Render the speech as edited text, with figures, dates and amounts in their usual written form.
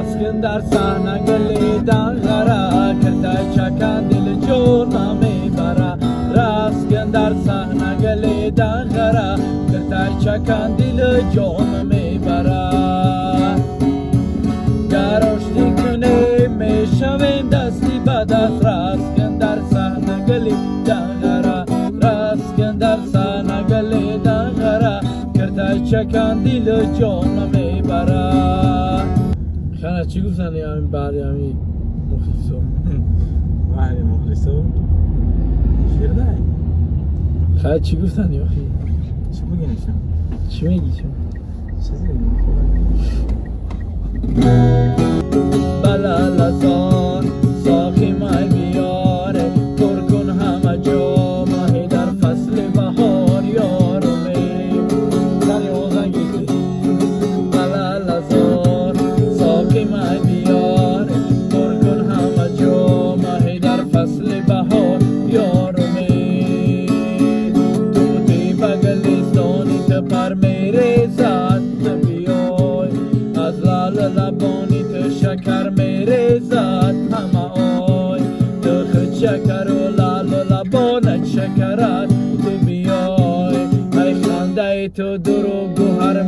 راسکن در صحنه گلیدن غره کرده چکن دل جونا میبره راسکن در صحنه گلیدن غره کرده چکن دل جونا میبره گراشتی کنه میشویم دستی به دست راسکن در صحنه گلیدن غره راسکن در صحنه گلیدن غره کرده چکن دل جونا میبره خانه چی گفتن یا همین بری همین مخلصو بری مخلصو شیر داری خانه چی گفتن یا خیلی چی بگینشم چی میگی چون چیزی بلا لزان ساخی مای بیاره پر کن همه جا ماهی در فصل بهار یارمه زنی آزنگی بلا لزان ساخی مای بیاره پر کن همه جا ماهی در فصل بهار یارمه توتی بگلستانی تپر میره زد بیای از لال لبانی تو شکر میره زد همه آی تو خود شکر و لال و لبانت شکرت تو بیای ای خنده تو درو گوهر